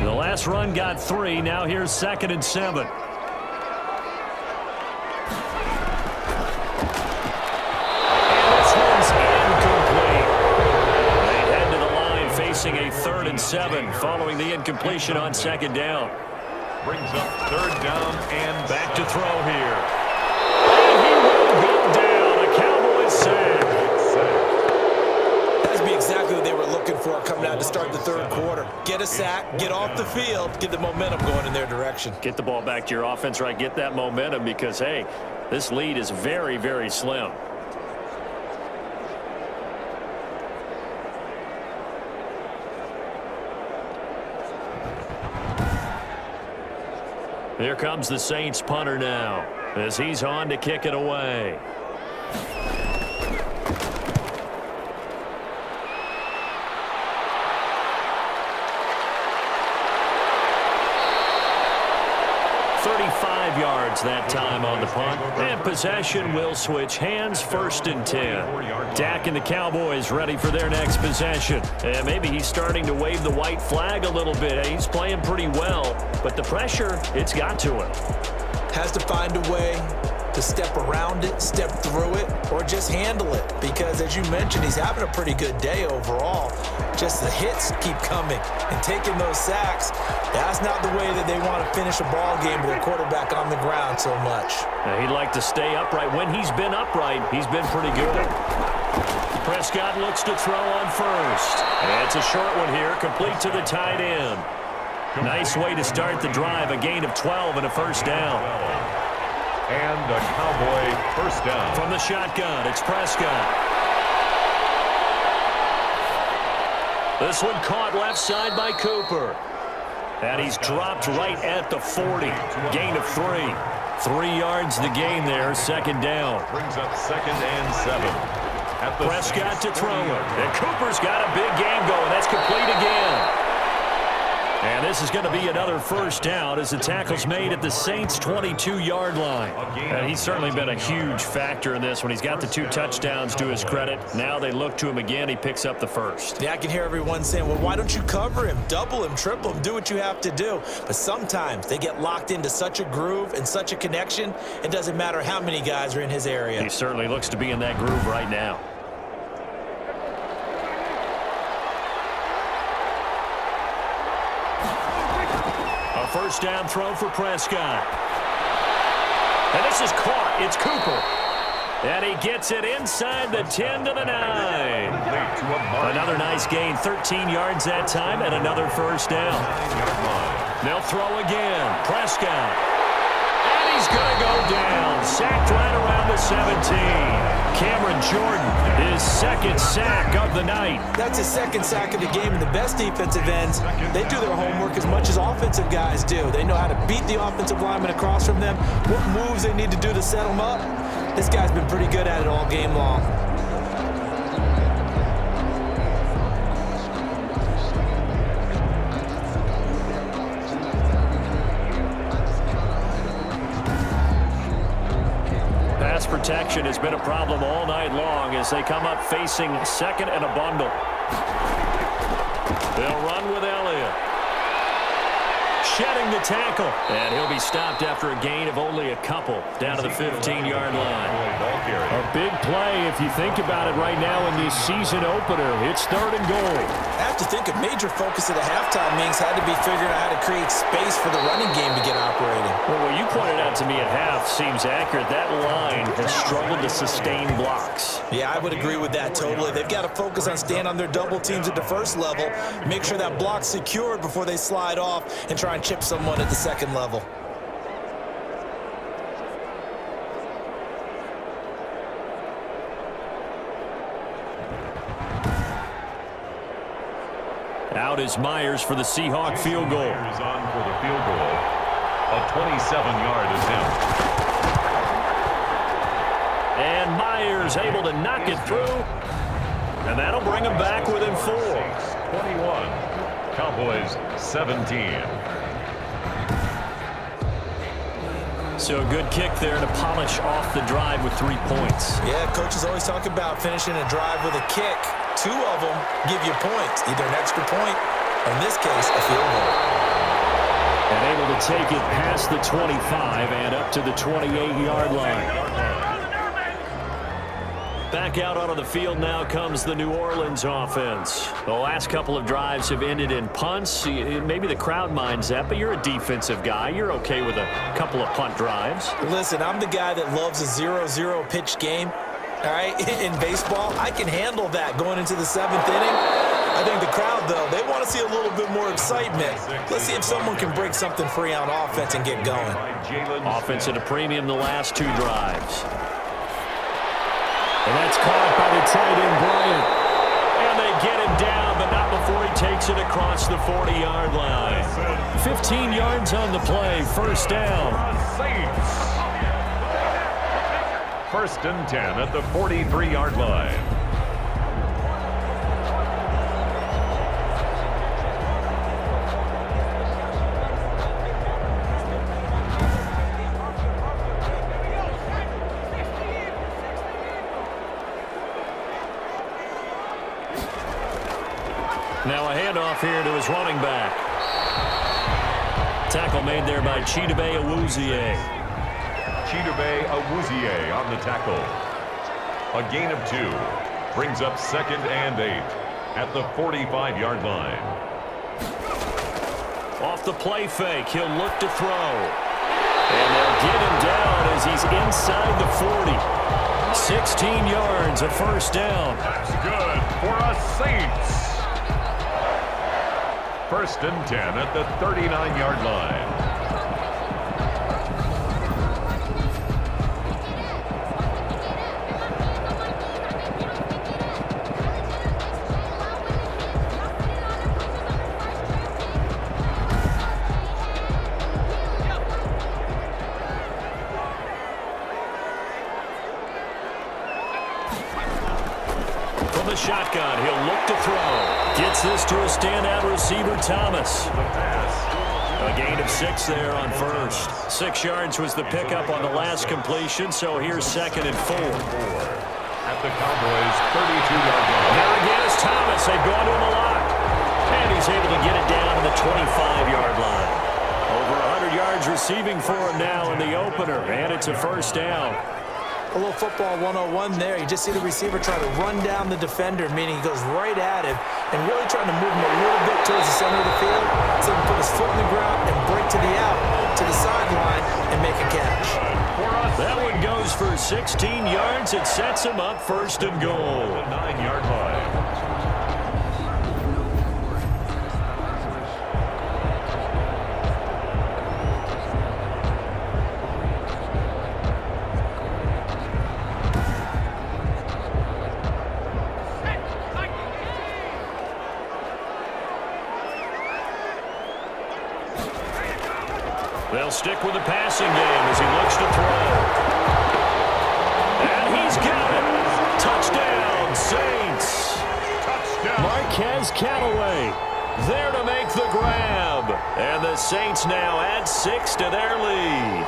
The last run got 3. Now here's 2nd and 7. Facing a 3rd and 7 following the incompletion on 2nd down. Brings up 3rd down and back to throw here. And he will go down. A Cowboy sack. That'd be exactly what they were looking for coming out to start the third quarter. Get a sack, get off the field, get the momentum going in their direction. Get the ball back to your offense, right? Get that momentum because, hey, this lead is very, very slim. Here comes the Saints punter now as he's on to kick it away. Yards that time on the punt, and possession will switch hands. 1st and 10. Dak and the Cowboys ready for their next possession, and maybe he's starting to wave the white flag a little bit. He's playing pretty well, but the pressure, it's got to him. Has to find a way to step around it, step through it, or just handle it, because as you mentioned, he's having a pretty good day overall. Just the hits keep coming and taking those sacks. That's not the way that they want to finish a ball game with a quarterback on the ground so much. Now, he'd like to stay upright. When he's been upright, he's been pretty good. Prescott looks to throw on 1st. And it's a short one here, complete to the tight end. Nice way to start the drive. A gain of 12 and a first down. And a Cowboy first down. From the shotgun, it's Prescott. This one caught left side by Cooper. And he's dropped right at the 40. Gain of 3. 3 yards the gain there, second down. Brings up 2nd and 7. At the Prescott to throw it. And Cooper's got a big game going. That's complete again. And this is going to be another first down as the tackle's made at the Saints' 22-yard line. And he's certainly been a huge factor in this when he's got the 2 touchdowns to his credit. Now they look to him again. He picks up the first. Yeah, I can hear everyone saying, well, why don't you cover him, double him, triple him, do what you have to do. But sometimes they get locked into such a groove and such a connection, it doesn't matter how many guys are in his area. He certainly looks to be in that groove right now. First down throw for Prescott. And this is caught. It's Cooper. And he gets it inside the 10 to the 9. Another nice gain. 13 yards that time and another first down. They'll throw again. Prescott. And he's going to go down. Sacked right around the 17. Cameron Jordan, his second sack of the night. That's his second sack of the game, and the best defensive ends, they do their homework as much as offensive guys do. They know how to beat the offensive lineman across from them, what moves they need to do to set them up. This guy's been pretty good at it all game long. Protection has been a problem all night long as they come up facing second and a bundle. They'll run with Elliott. Shedding the tackle. And he'll be stopped after a gain of only a couple down to the 15-yard line. A big play if you think about it right now in this season opener. It's 3rd and goal. I have to think a major focus of the halftime meetings had to be figuring out how to create space for the running game to get operating. Well, what you pointed out to me at half seems accurate. That line has struggled to sustain blocks. Yeah, I would agree with that totally. They've got to focus on staying on their double teams at the first level, make sure that block's secured before they slide off and try and chip someone at the second level. Out is Myers for the Seahawk field goal. Myers on for the field goal. A 27-yard attempt. And Myers able to knock it through. And that'll bring him back within 4. 21. Cowboys 17. So a good kick there to polish off the drive with 3 points. Yeah, coaches always talk about finishing a drive with a kick. 2 of them give you points, either an extra point, or in this case, a field goal. And able to take it past the 25 and up to the 28-yard line. Back out onto the field now comes the New Orleans offense. The last couple of drives have ended in punts. Maybe the crowd minds that, but you're a defensive guy. You're okay with a couple of punt drives. Listen, I'm the guy that loves a 0-0 pitch game. All right, in baseball, I can handle that going into the 7th inning. I think the crowd, though, they want to see a little bit more excitement. Let's see if someone can break something free on offense and get going. Offense at a premium the last 2 drives. And that's caught by the tight end, Bryant. And they get him down, but not before he takes it across the 40-yard line. 15 yards on the play, first down. First and 10 at the 43-yard line. Now a handoff here to his running back. Tackle made there by Chidobe Awuzie. Chidobe Awuzie on the tackle. A gain of 2. Brings up 2nd and 8 at the 45-yard line. Off the play fake, he'll look to throw. And they'll get him down as he's inside the 40. 16 yards, a first down. That's good for us Saints. 1st and 10 at the 39-yard line. The shotgun, he'll look to throw. Gets this to a standout receiver, Thomas. A gain of 6 there on first. 6 yards was the pickup on the last completion, so here's 2nd and 4. At the Cowboys' 32-yard line. There again is Thomas. They've gone to him a lot. And he's able to get it down to the 25-yard line. Over 100 yards receiving for him now in the opener, and it's a 1st down. A little football 101 there. You just see the receiver try to run down the defender, meaning he goes right at him and really trying to move him a little bit towards the center of the field so he can put his foot in the ground and break to the out, to the sideline, and make a catch. That one goes for 16 yards. It sets him up 1st and goal. 9-yard line. They'll stick with the passing game as he looks to throw. And he's got it. Touchdown, Saints. Touchdown. Marquez Callaway there to make the grab. And the Saints now add 6 to their lead.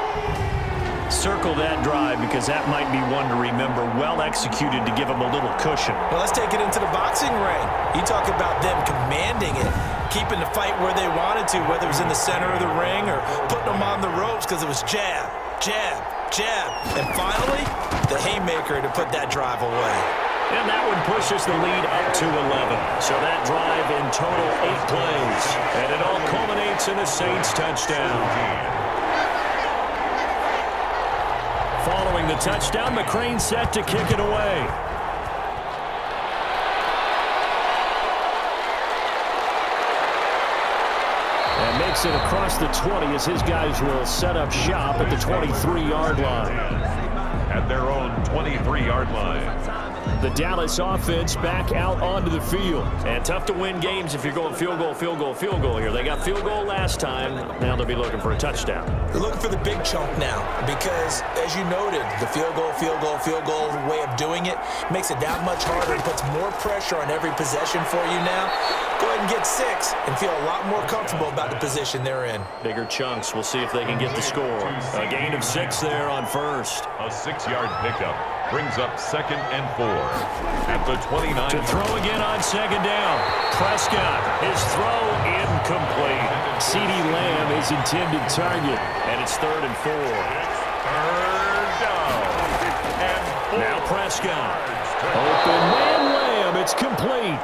Circle that drive because that might be one to remember. Well executed to give them a little cushion. Well, let's take it into the boxing ring. You talk about them commanding it, keeping the fight where they wanted to, whether it was in the center of the ring or putting them on the ropes because it was jab, jab, jab. And finally, the haymaker to put that drive away. And that one pushes the lead up to 11. So that drive in total 8 plays. And it all culminates in a Saints touchdown. Following the touchdown, McCrane set to kick it away. And makes it across the 20 as his guys will set up shop at the 23-yard line. At their own 23-yard line. The Dallas offense back out onto the field. And tough to win games if you're going field goal, field goal, field goal here. They got field goal last time. Now they'll be looking for a touchdown. They're looking for the big chunk now because, as you noted, the field goal way of doing it makes it that much harder and puts more pressure on every possession for you now. Go ahead and get 6 and feel a lot more comfortable about the position they're in. Bigger chunks. We'll see if they can get the score. A gain of 6 there on first. A 6-yard pickup brings up 2nd and 4 at the 29. To throw again on 2nd down. Prescott, his throw incomplete. CeeDee Lamb, his intended target, and it's 3rd and 4. Third down. And Now Prescott. Open man Lamb, it's complete.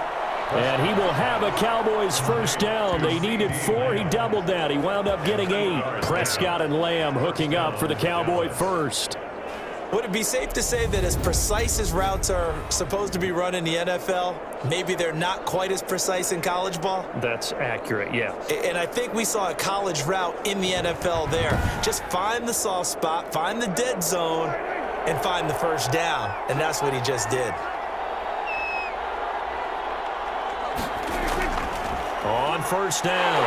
And he will have a Cowboys 1st down. They needed 4. He doubled that. He wound up getting 8. Prescott and Lamb hooking up for the Cowboy 1st. Would it be safe to say that as precise as routes are supposed to be run in the NFL, maybe they're not quite as precise in college ball? That's accurate, yeah. And I think we saw a college route in the NFL there. Just find the soft spot, find the dead zone, and find the 1st down. And that's what he just did. On 1st down,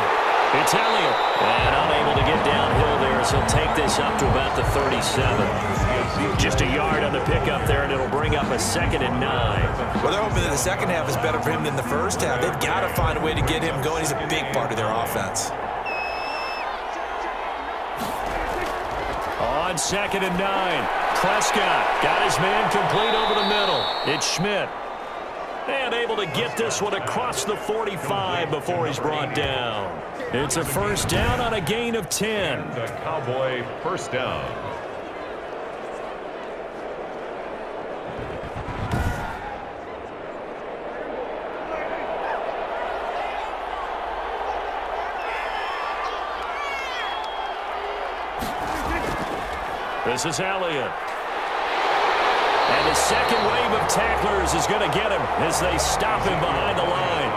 it's Elliott. And unable to get downhill there as he'll take this up to about the 37. Just a yard on the pickup there, and it'll bring up a 2nd and 9. Well, they're hoping that the second half is better for him than the first half. They've got to find a way to get him going. He's a big part of their offense. On 2nd and 9, Prescott got his man complete over the middle. It's Schmidt. And able to get this one across the 45 before he's brought down. It's a 1st down on a gain of 10. the Cowboy 1st down. This is Elliott. And the second wave of tacklers is going to get him as they stop him behind the line.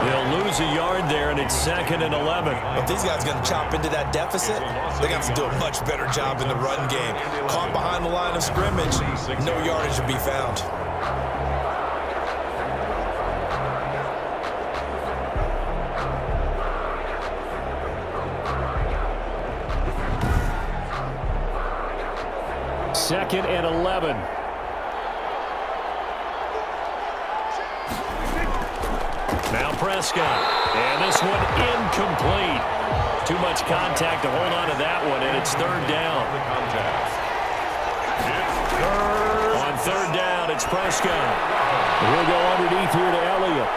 They'll lose lose a yard there, and it's 2nd and 11. If these guys are going to chop into that deficit, they're going to have to do a much better job in the run game. Caught behind the line of scrimmage, no yardage to be found. Second and 11. Now Prescott, and this one incomplete. Too much contact to hold on to that one, and it's 3rd down. On 3rd down, it's Prescott. He'll go underneath here to Elliott.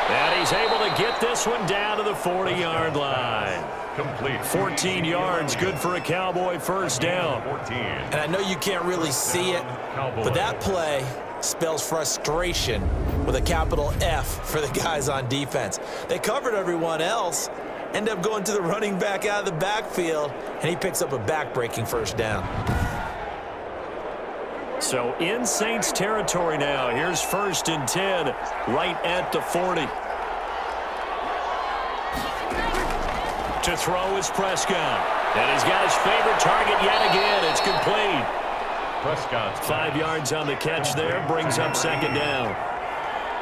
And he's able to get this one down to the 40-yard line. Complete. 14 yards, good for a Cowboy first down. 14. And I know you can't really see it, but that play spells frustration with a capital F for the guys on defense. They covered everyone else, end up going to the running back out of the backfield, and he picks up a back-breaking first down. So in Saints territory now. Here's 1st and 10, right at the 40. To throw is Prescott. And he's got his favorite target yet again. It's complete. Prescott. 5 yards on the catch there. Brings up 2nd down.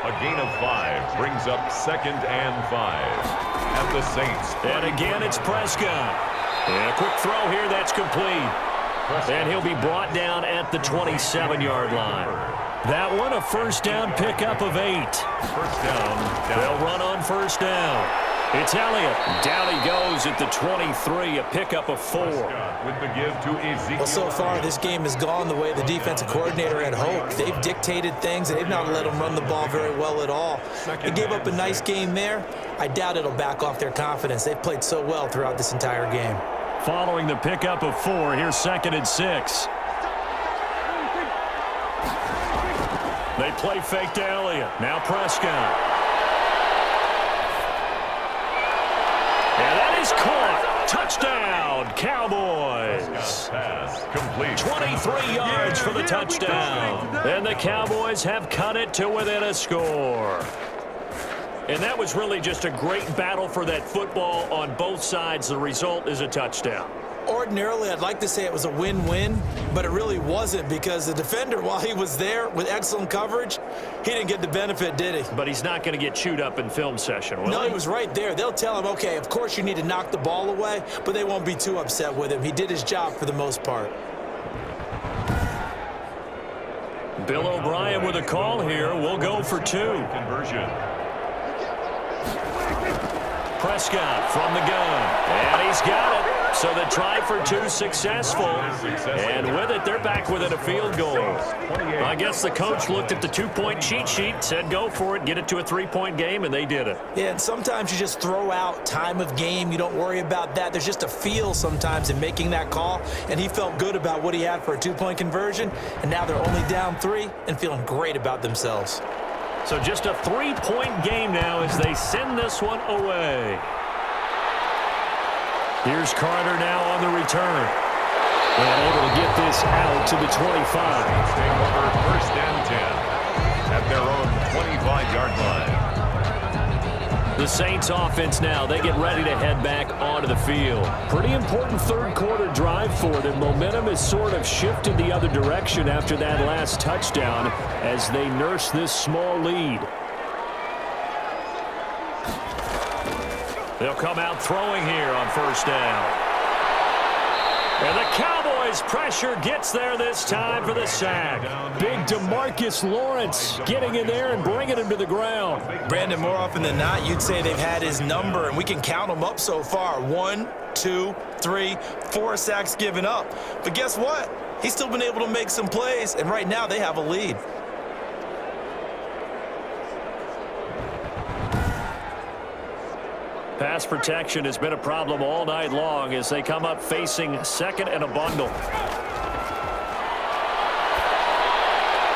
A gain of 5 brings up 2nd and 5. At the Saints. And again, it's Prescott. And a quick throw here. That's complete. And he'll be brought down at the 27-yard line. That one, a first down pickup of 8. First down. They'll run on first down. It's Elliott. Down he goes at the 23, a pickup of 4. With the give to Ezekiel. Well, so far, this game has gone the way the defensive coordinator had hoped. They've dictated things, and they've not let them run the ball very well at all. They gave up a nice game there. I doubt it'll back off their confidence. They've played so well throughout this entire game. Following the pickup of 4, here's 2nd and 6. They play fake to Elliott. Now Prescott. And that is caught. Touchdown, Cowboys. Pass complete. 23 yards for the touchdown. And the Cowboys have cut it to within a score. And that was really just a great battle for that football on both sides. The result is a touchdown. Ordinarily, I'd like to say it was a win-win, but it really wasn't because the defender, while he was there with excellent coverage, he didn't get the benefit, did he? But he's not going to get chewed up in film session, will No, he? he was right there. They'll tell him, okay, of course you need to knock the ball away, but they won't be too upset with him. He did his job for the most part. Bill O'Brien with a call here. We'll go for 2. Conversion. Prescott from the gun. And he's got it. So the try for 2 successful. And with it, they're back within a field goal. I guess the coach looked at the 2-point cheat sheet, said go for it, get it to a 3-point game, and they did it. Yeah, and sometimes you just throw out time of game. You don't worry about that. There's just a feel sometimes in making that call, and he felt good about what he had for a 2-point conversion, and now they're only down 3 and feeling great about themselves. So just a 3-point game now as they send this one away. Here's Carter now on the return. And able to get this out to the 25. Take over 1st and 10 at their own 25-yard line. The Saints offense now, they get ready to head back onto the field. Pretty important third-quarter drive for them. Momentum has sort of shifted the other direction after that last touchdown as they nurse this small lead. They'll come out throwing here on first down. And the Cowboys pressure gets there this time for the sack. Big DeMarcus Lawrence getting in there and bringing him to the ground. Brandon, more often than not, you'd say they've had his number, and we can count them up so far. 1, 2, 3, 4 sacks given up. But guess what? He's still been able to make some plays, and right now they have a lead. Pass protection has been a problem all night long as they come up facing 2nd and a bundle.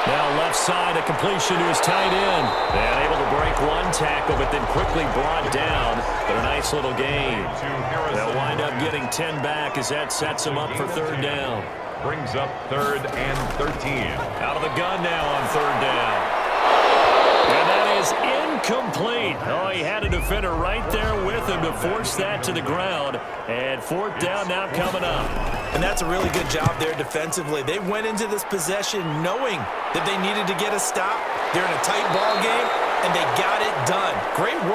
Now left side, a completion to his tight end. And able to break 1 tackle, but then quickly brought down. But a nice little gain. They'll wind up getting 10 back as that sets them up for 3rd down. Brings up 3rd and 13. Out of the gun now on 3rd down. And that is incomplete. Oh, he had a defender right there with him to force that to the ground. And fourth down now coming up. And that's a really good job there defensively. They went into this possession knowing that they needed to get a stop. They're in a tight ball game, and they got it done. Great work.